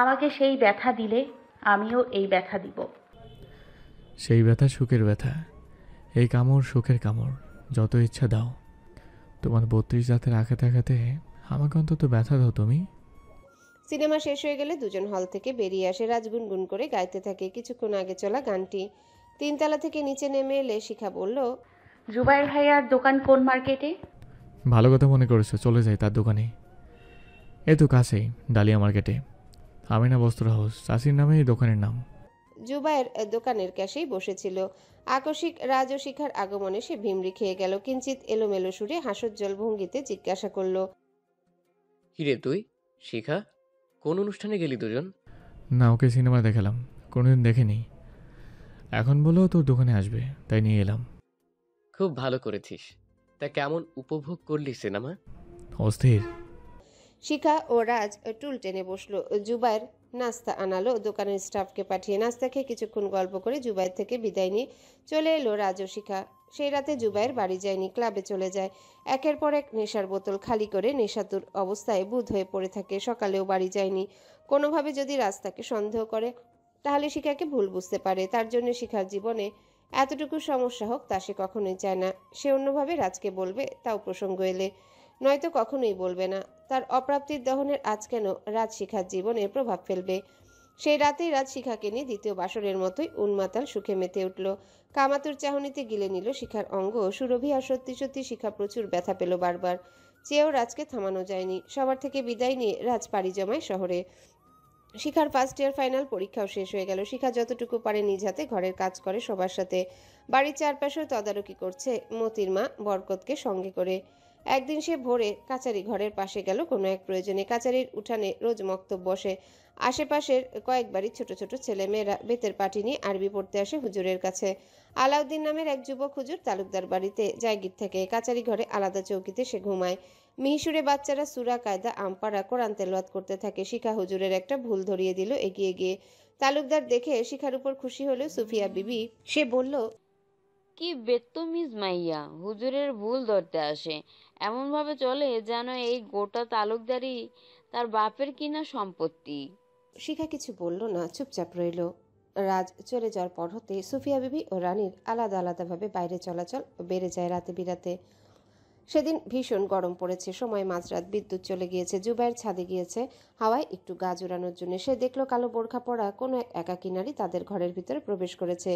আমাকে সেই ব্যথা দিলে আমিও এই ব্যথা দিব। সেই ব্যথা সুখের ব্যথা, এই কামড় সুখের কামড়, যত ইচ্ছা দাও। তোমার 32 দাঁতের আঘাতে আঘাতে আমাকে অন্তত ব্যথা দাও তুমি। সিনেমা শেষ হয়ে গেলে দুজন হল থেকে বেরিয়ে আসে। রাজ গুনগুন করে গাইতে থাকে কিছুক্ষণ আগে চলা গানটি। 3 তলা থেকে নিচে নেমে এলে শিখা বলল, জুবাইর ভাইয়ার দোকান কোন মার্কেটে? ভালো কথা মনে করেছো, চলে যাই তার দোকানে। এ তো কাছেই, ডালিয়া মার্কেটে, আমিনা বস্ত্র হাউস, চাষির নামে এই দোকানের নাম। জুবাইর দোকানের ক্যাশেই বসেছিল। আকস্মিক রাজ ও শিখার আগমনে সে ভিমড়ি খেয়ে গেল। কিঞ্চিত এলোমেলো সুরে হাস্যোজ্জ্বল ভঙ্গিতে জিজ্ঞাসা করল, কিরে তুই, শিখা, কোন অনুষ্ঠানে গেলি দুজন? না, ওকে সিনেমা দেখালাম, কোনোদিন দেখেনি, এখন বলো তোর দোকানে আসবে, তাই নিয়ে এলাম। খুব ভালো করেছিস। তা কেমন উপভোগ করলি সিনেমা? অস্থির। শিখা ও রাজ টুল টেনে বসলো। জুবাইর নাস্তা আনালো দোকানের স্টাফকে পাঠিয়ে। নাস্তা খেয়ে কিছুক্ষণ গল্প করে জুবাইর থেকে বিদায় নিয়ে চলে এলো রাজ ও শিখা। সেই রাতে জুবাইর বাড়ি যায়নি, ক্লাবে চলে যায়। একের পর এক নেশার বোতল খালি করে নেশাতুর অবস্থায় বুঁদ হয়ে পড়ে থাকে। সকালেও বাড়ি যায়নি। কোনোভাবে যদি রাজ তাকে সন্দেহ করে তাহলে শিখাকে ভুল বুঝতে পারে। তার জন্য শিখার জীবনে এতটুকু সমস্যা হোক তা সে কখনোই চায় না। সে অন্যভাবে রাজকে বলবে, তাও প্রসঙ্গ এলে, নয়তো কখনোই বলবে না। তার অপ্রাপ্তির দহনের আজ কেন রাজ শিখার জীবনে প্রভাব ফেলবে? সেই রাতেই রাজ শিখাকে নিয়ে দ্বিতীয় বাসরের মতোই উন্মাতাল সুখে মেতে উঠল। কামাতুর চাহনিতে গিলে নিল শিখার অঙ্গ। সুরভি আর সত্যি সত্যি শিখা প্রচুর ব্যথা পেল বারবার। চেয়েও রাজকে থামানো যায়নি। সবার থেকে বিদায় নিয়ে রাজ পাড়ি জমায় শহরে। শিখার ফার্স্ট ইয়ার ফাইনাল পরীক্ষাও শেষ হয়ে গেল। শিখা যতটুকু পারে নিজ হাতে ঘরের কাজ করে সবার সাথে। বাড়ির চারপাশেও তদারকি করছে মতির মা বরকতকে সঙ্গে করে। একদিন সে ভোরে কাচারি ঘরের পাশে গেল কোনো এক প্রয়োজনে। কাচারির উঠানে রোজ মক্তব বসে। আশেপাশের কয়েক বাড়ির ছোট ছোট ছেলেমেয়েরা বেতের পাটি নিয়ে আরবি পড়তে আসে হুজুরের কাছে। আলাউদ্দিন নামের এক যুবক হুজুর তালুকদার বাড়িতে জায়গির থেকে। কাচারি ঘরে আলাদা চৌকিতে সে ঘুমায়। মিহিসুরে বাচ্চারা সূরা কায়দা আমপাড়া কোরআন তেলাওয়াত করতে থাকে। শিখা হুজুরের একটা ভুল ধরিয়ে দিল এগিয়ে গিয়ে। তালুকদার দেখে শিখার উপর খুশি হলো সুফিয়া বিবি। সে বলল, কি বেত্তমিজ মাইয়া, হুজুরের ভুল ধরতে আসে, এমনভাবে চলে যেন এই গোটা তালুকদারি তার বাপের কিনা সম্পত্তি। শিখা কিছু বলল না, চুপচাপ রইল। রাজ চলে যাওয়ার পর হতে সুফিয়া বিবি ও রানীর আলাদা আলাদাভাবে বাইরে চলাচল বেড়ে যায় রাতে বিরাতে। সেদিন ভীষণ গরম পড়েছে। সময় মাঝরাত, বিদ্যুৎ চলে গিয়েছে। জুবাইর ছাদে গিয়েছে হাওয়ায় একটু গা জোড়ানোর জন্য। সে দেখলো কালো বোরখা পরা কোনো এক একাকী নারী তাদের ঘরের ভিতরে প্রবেশ করেছে।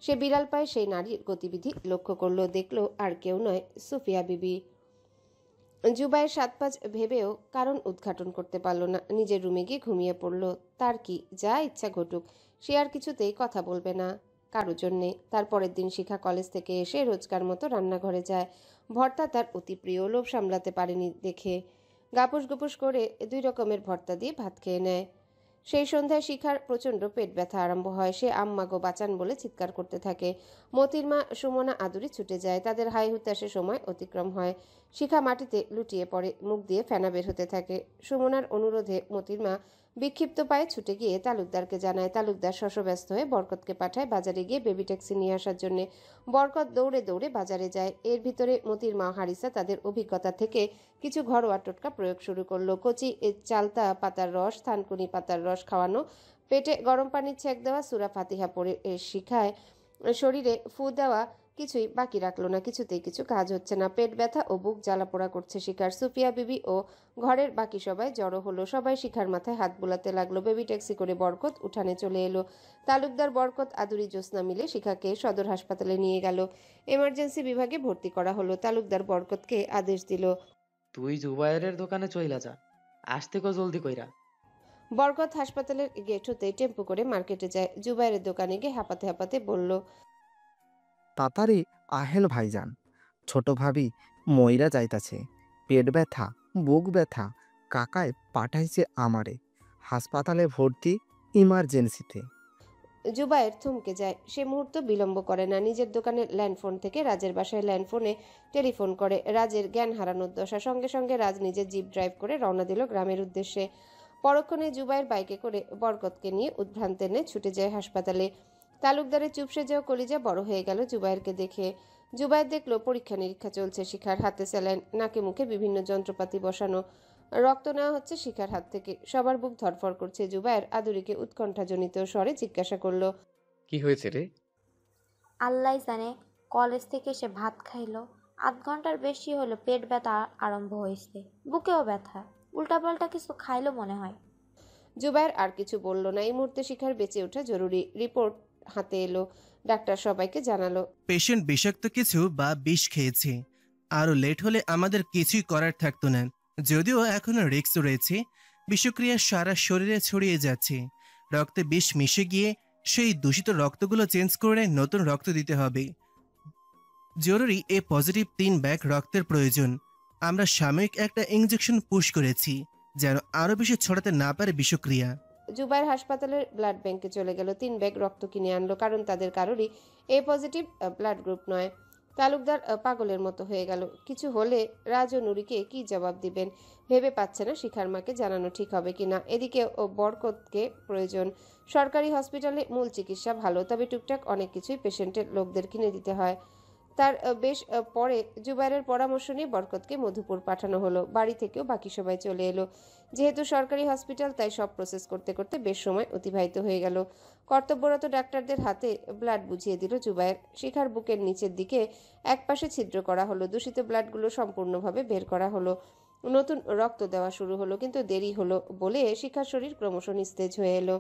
সে বিড়াল পায়ে সেই নারীর গতিবিধি লক্ষ্য করলো। দেখলো আর কেউ নয়, সুফিয়া বিবি। জুবাইর 7-5 ভেবেও কারণ উদ্ঘাটন করতে পারল না। নিজের রুমে গিয়ে ঘুমিয়ে পড়ল। তার কি, যা ইচ্ছা ঘটুক, সে আর কিছুতেই কথা বলবে না কারো জন্যে। তার পরের দিন শিখা কলেজ থেকে এসে রোজকার মতো রান্নাঘরে যায়। ভর্তা তার অতি প্রিয়, লোভ সামলাতে পারেনি দেখে গাপুস গুপুস করে 2 রকমের ভর্তা দিয়ে ভাত খেয়ে নেয়। সেই সন্ধ্যায় শিখার প্রচণ্ড পেট ব্যথা আরম্ভ হয়। সে আম্মা গো বাঁচান বলে চিৎকার করতে থাকে। মতির মা সুমনা আদুরি ছুটে যায়। তাদের হাই হুতাশে সময় অতিক্রম হয়। শিখা মাটিতে লুটিয়ে পড়ে, মুখ দিয়ে ফেনা বের হতে থাকে। সুমনার অনুরোধে মতির মা বিক্ষিপ্ত পায়ে ছুটে গিয়ে তালুকদারকে জানায়। তালুকদার শশব্যস্ত হয়ে বরকতকে পাঠায় বাজারে গিয়ে বেবি ট্যাক্সি নিয়ে আসার জন্য। বরকত দৌড়ে দৌড়ে বাজারে যায়। এর ভিতরে মতির মা হারিসা তাদের অভিজ্ঞতা থেকে কিছু ঘরোয়া টোটকা প্রয়োগ শুরু করলো। কচি চালতা পাতার রস, থানকুনি পাতার রস খাওয়ানো, পেটে গরম পানির ছ্যাঁক দেওয়া, সূরা ফাতিহা পড়ে শিখায় শরীরে ফু দেওয়া, কিছুই বাকি রাখলো না। কিছুতেই কিছু কাজ হচ্ছে না। পেট ব্যথা ও বুক জ্বালাপোড়া করছে শিখার। সুফিয়া বিবি ও ঘরের বাকি সবাই জড়ো হলো। সবাই শিখার মাথায় হাত বুলাতে লাগলো। বেবি ট্যাক্সি করে বরকত উঠানে চলে এলো। তালুকদার, বরকত, আদুরি, জ্যোৎস্না মিলে শিখাকে সদর হাসপাতালে নিয়ে গেল। এমার্জেন্সি বিভাগে ভর্তি করা হলো। তালুকদার বরকতকে আদেশ দিল, তুই জুবাইরের দোকানে চইলা যা, আসতে কো জলদি কইরা। বরকত হাসপাতালের গেট হতে টেম্পো করে মার্কেটে যায়। জুবাইরের দোকানে গিয়ে হাঁপাতে হাঁপাতে বলল, তাড়াতাড়ি আহেল ভাইজান, ছোট ভাবি মইরা যাইতাছে, পেট ব্যথা, বুক ব্যথা, কাকায় পাঠাইছে আমারে হাসপাতালে ভর্তি, ইমার্জেন্সিতে। জুবায়ের থমকে যায়। সে মুহূর্ত বিলম্ব করে না। নিজের দোকানের ল্যান্ডফোন থেকে রাজের বাসায় ল্যান্ডফোনে টেলিফোন করে। রাজের জ্ঞান হারানোর দশা। সঙ্গে সঙ্গে রাজ নিজের জিপ ড্রাইভ করে রওনা দিল গ্রামের উদ্দেশ্যে। পরক্ষণে জুবায়ের বাইকে করে বরকতকে নিয়ে উদ্ভ্রান্তে নিয়ে ছুটে যায় হাসপাতালে। তালুকদারের চুপসে যাওয়া কলিজা বড় হয়ে গেল জুবায়েরকে দেখে। জুবায়ের দেখলো পরীক্ষা নিরীক্ষা চলছে শিখার। হাতে স্যালাইন, নাকে মুখে বিভিন্ন যন্ত্রপাতি বসানো। রক্ত নেওয়া হচ্ছে শিখার হাত থেকে। সবার বুক ধড়ফড় করছে। জুবায়ের আদুরিকে উৎকণ্ঠাজনিত স্বরে জিজ্ঞাসা করলো, কি হয়েছে রে? আল্লাহ জানে, কলেজ থেকে এসে ভাত খাইলো, ৮ ঘন্টার বেশি হলো পেট ব্যথা আরম্ভ হয়েছে, বুকেও ব্যথা, উল্টাপাল্টা কিছু খাইলো মনে হয়। জুবায়ের আর কিছু বলল না। এই মুহূর্তে শিখার বেঁচে ওঠা জরুরি। রিপোর্ট হাতে এলো। ডাক্তার সবাইকে জানালো, পেশেন্ট বিষাক্ত কিছু বা বিষ খেয়েছে। আরও লেট হলে আমাদের কিছুই করার থাকতো না। যদিও এখনো রিস্ক রয়েছে, বিষক্রিয়া সারা শরীরে ছড়িয়ে যাচ্ছে। রক্তে বিষ মিশে গিয়ে সেই দূষিত রক্তগুলো চেঞ্জ করে নতুন রক্ত দিতে হবে। জরুরি এ পজিটিভ 3 ব্যাগ রক্তের প্রয়োজন। আমরা সাময়িক একটা ইনজেকশন পুশ করেছি যেন আরও বেশি ছড়াতে না পারে বিষক্রিয়া। জুবায়ের হাসপাতালের ব্লাড ব্যাংকে চলে গেল। 3 ব্যাগ রক্ত কিনে আনলো, কারণ তাদের কারোরই এ পজিটিভ ব্লাড গ্রুপ নয়। তালুকদার পাগলের মতো হয়ে গেল। কিছু হলে রাজ ও নুরিকে কি জবাব দিবেন ভেবে পাচ্ছে না। শিখার মাকে জানানো ঠিক হবে কিনা। এদিকে বরকতকে প্রয়োজন। সরকারি হসপিটালে মূল চিকিৎসা ভালো, তবে টুকটাক অনেক কিছুই পেশেন্টের লোকদের কিনে দিতে হয়। তার বেশ পরে জুবাইরের পরামর্শ নিয়ে বরকতকে মধুপুর পাঠানো হলো। বাড়ি থেকেও বাকি সবাই চলে এলো। যেহেতু সরকারি হসপিটাল, তাই সব প্রসেস করতে করতে বেশ সময় অতিবাহিত হয়ে গেল। কর্তব্যরত ডাক্তারদের হাতে ব্লাড বুঝিয়ে দিল জুবায়ের। শিখার বুকের নিচের দিকে একপাশে ছিদ্র করা হলো। দূষিত ব্লাডগুলো সম্পূর্ণভাবে বের করা হলো। নতুন রক্ত দেওয়া শুরু হলো, কিন্তু দেরি হলো বলে শিখার শরীর ক্রমশ নিস্তেজ হয়ে এলো।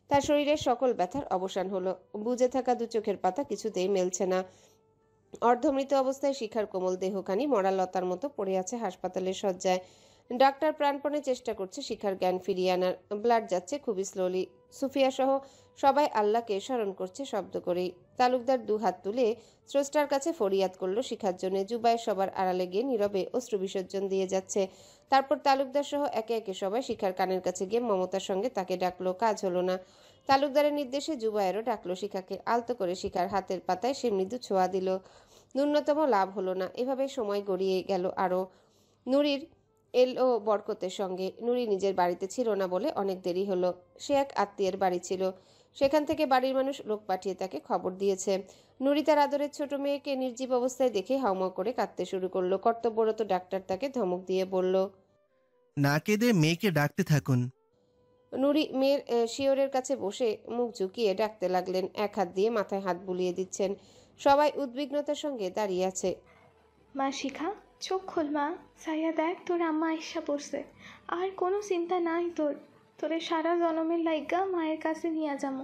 তার শরীরের সকল ব্যথার অবসান হলো। বুজে থাকা দু চোখের পাতা কিছুতেই মেলছে না। অর্ধমৃত অবস্থায় শিখার কোমল দেহখানি মরা লতার মতো পড়ে আছে হাসপাতালের শয্যায়। ডাক্তার প্রাণপণে চেষ্টা করছে শিখার জ্ঞান ফিরিয়ে আনার। ব্লাড যাচ্ছে খুবই স্লোলি। সুফিয়া সহ সবাই আল্লাহকে স্মরণ করছে শব্দ করেই। তালুকদার 2 হাত তুলে স্রষ্টার কাছে ফরিয়াদ করলো শিখার জন্য। জুবায়ের সবার আড়ালে গিয়ে নীরবে অশ্রু বিসর্জন দিয়ে যাচ্ছে। তারপর তালুকদার সহ একে একে সবাই শিখার কানের কাছে গিয়ে মমতার সঙ্গে তাকে ডাকলো। কাজ হলো না। তালুকদারের নির্দেশে জুবায়েরও ডাকলো শিখাকে। আলতো করে শিখার হাতের পাতায় সে মৃদু ছোঁয়া দিল। ন্যূনতম লাভ হলো না। এভাবে সময় গড়িয়ে গেল আরও। নুরির এলো বরকতের সঙ্গে। নুরি নিজের বাড়িতে ছিল না বলে অনেক দেরি হলো। সে এক আত্মীয়ের বাড়ি ছিল। সেখান থেকে বাড়ির মানুষ লোক পাঠিয়ে তাকে খবর দিয়েছে। নুরি তার আদরের ছোট মেয়েকে নির্জীব অবস্থায় দেখে হাউমাউ করে কাঁদতে শুরু করলো। কর্তব্যরত ডাক্তার তাকে ধমক দিয়ে বলল, না কেঁদে মেয়েকে ডাকতে থাকুন। নুরি মেয়ের শিওরের কাছে বসে মুখ ঝুঁকিয়ে ডাকতে লাগলেন। এক হাত দিয়ে মাথায় হাত বুলিয়ে দিচ্ছেন। সবাই উদ্বিগ্নতার সঙ্গে দাঁড়িয়ে আছে। মা শিখা, চোখ খোল মা, সাইয়া দেখ তোর আম্মা আইসা পড়ছে। আর কোনো চিন্তা নাই তোরে সারা জনমের লাইগা মায়ের কাছে নিয়ে যাবো।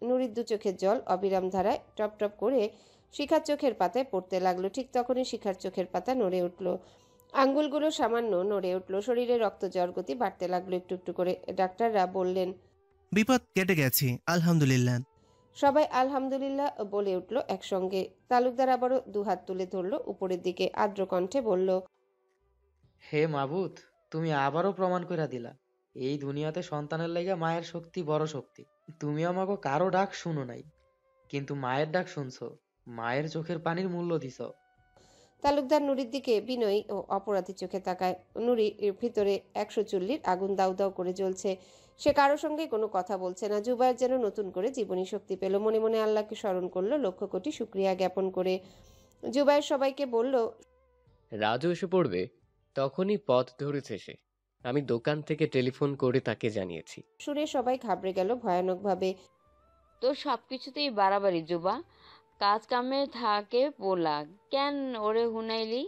নুরির 2 চোখের জল অবিরাম ধারায় টপ টপ করে শিখার চোখের পাতায় পড়তে লাগলো। ঠিক তখনই শিখার চোখের পাতা নড়ে উঠল। আঙ্গুলগুলো সামান্য নড়ে উঠল। শরীরে রক্ত জ্বর গতি বাড়তে লাগলো একটু একটু করে। ডাক্তাররা বললেন, বিপদ কেটে গেছে, আলহামদুলিল্লাহ। সবাই আলহামদুলিল্লাহ বলে উঠল একসঙ্গে। তালুকদার আবারও 2 হাত তুলে ধরলো উপরের দিকে। আর্দ্র কণ্ঠে বলল, হে মাবুত, তুমি আবারও প্রমাণ করে দিলা এই দুনিয়াতে সন্তানের লাইগা মায়ের শক্তি বড় শক্তি। তুমি আমাকে কারো ডাক শুনো নাই, কিন্তু মায়ের ডাক শুনছো। মায়ের চোখের পানির মূল্য দিছ। তালুকদার নুরির দিকে বিনয়ী ও অপরাধী চোখে তাকায়। নুরির ভিতরে 100 চুল্লির আগুন দাউ দাউ করে জ্বলছে। সে কারোর সঙ্গে কোনো কথা বলছে না। জুবায়ের যেন নতুন করে জীবনী শক্তি পেল। মনে মনে আল্লাহকে স্মরণ করলো, লক্ষ কোটি শুকরিয়া জ্ঞাপন করে। জুবায়ের সবাইকে বলল, রাজু এসে পড়বে তখনই পথ ধরেছে সে। আমি দোকান থেকে টেলিফোন করে তাকে জানিয়েছি। শুনে সবাই ঘাবড়ে গেল ভয়ানকভাবে। তো সবকিছুতেই বাড়াবাড়ি জুবা। কাজ কামে থাকে পোলা। কেন ওরে হুনাইলি?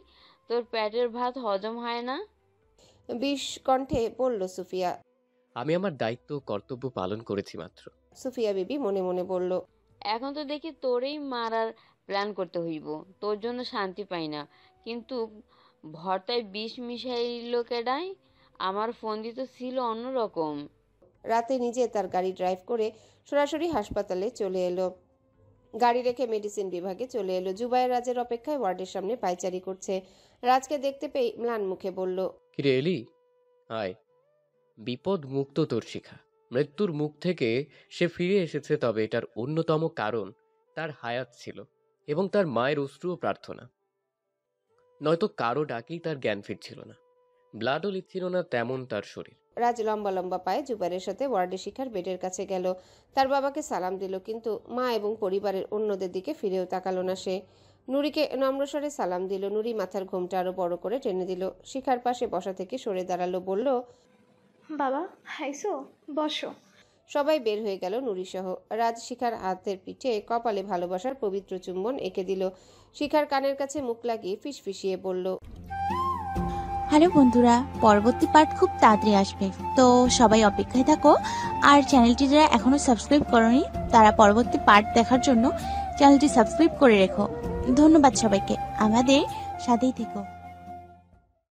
তোর পেটের ভাত হজম হয় না? বিষ কণ্ঠে বলল সুফিয়া। আমি আমার দায়িত্ব ও কর্তব্য পালন করেছি মাত্র। সুফিয়া বিবি মনে মনে বলল, এখন তো দেখি তোরেই মারার প্ল্যান করতে হইব। তোর জন্য শান্তি পাই না। কিন্তু ভর্তায় বিষ মিশাইল কেডায়? আমার ফোন দিতে ছিল অন্যরকম। রাতে নিজে তার গাড়ি ড্রাইভ করে সরাসরি হাসপাতালে চলে এলো। গাড়ি রেখে মেডিসিন বিভাগে চলে এলো। জুবায়ের রাজের অপেক্ষায় ওয়ার্ডের সামনে পায়চারি করছে। রাজকে দেখতে পেয়ে ম্লান মুখে বলল, কিরে এলি? আয়। বিপদ মুক্ত তোর শিখা। মৃত্যুর মুখ থেকে সে ফিরে এসেছে, তবে এটার অন্যতম কারণ তার হায়াত ছিল এবং তার মায়ের অশ্রু ও প্রার্থনা। নয়তো কারো ডাকেই তার জ্ঞান ফিরছিল না, ব্লাডও লিখছিল না তেমন তার শরীর। রাজ লম্বা লম্বা পায়ে জুবাইরের সাথে ওয়ার্ডে শিখার বেডের কাছে গেল। তার বাবাকে সালাম দিল, কিন্তু মা এবং পরিবারের অন্যদের দিকে ফিরেও তাকালো না সে। নুরিকে নম্রস্বরে সালাম দিল। নুরি মাথার ঘোমটা আরো বড় করে টেনে দিল। শিখার পাশে বসা থেকে সরে দাঁড়ালো, বলল, বাবা হাইসো, বসো। সবাই বের হয়ে গেল নুরি সহ। রাজ শিখার হাতের পিঠে কপালে ভালোবাসার পবিত্র চুম্বন এঁকে দিল। শিখার কানের কাছে মুখ লাগিয়ে ফিসফিসিয়ে বলল, হ্যালো বন্ধুরা, পরবর্তী পার্ট খুব তাড়াতাড়ি আসবে, তো সবাই অপেক্ষায় থাকো। আর চ্যানেলটি যারা এখনো সাবস্ক্রাইব করোনি তারা পরবর্তী পার্ট দেখার জন্য চ্যানেলটি সাবস্ক্রাইব করে রেখো। ধন্যবাদ সবাইকে, আমাদের সাথেই থেকো।